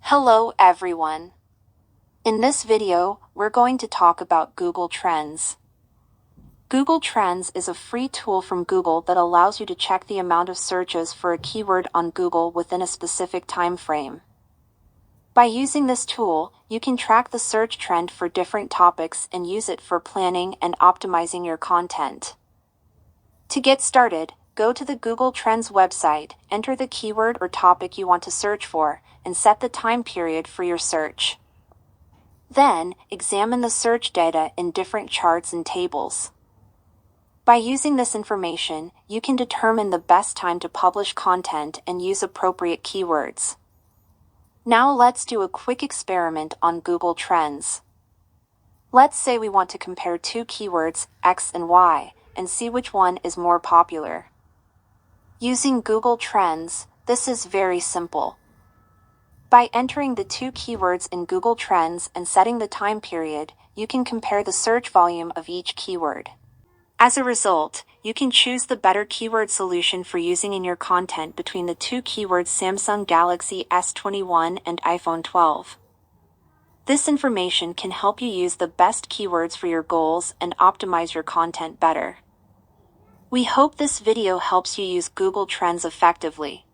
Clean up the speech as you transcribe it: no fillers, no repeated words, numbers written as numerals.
Hello everyone. In this video, we're going to talk about Google Trends. Google Trends is a free tool from Google that allows you to check the amount of searches for a keyword on Google within a specific time frame. By using this tool, you can track the search trend for different topics and use it for planning and optimizing your content. To get started, go to the Google Trends website, enter the keyword or topic you want to search for, and set the time period for your search. Then, examine the search data in different charts and tables. By using this information, you can determine the best time to publish content and use appropriate keywords. Now let's do a quick experiment on Google Trends. Let's say we want to compare two keywords, X and Y, and see which one is more popular. Using Google Trends, this is very simple. By entering the two keywords in Google Trends and setting the time period, you can compare the search volume of each keyword. As a result, you can choose the better keyword solution for using in your content between the two keywords Samsung Galaxy S21 and iPhone 12. This information can help you use the best keywords for your goals and optimize your content better. We hope this video helps you use Google Trends effectively.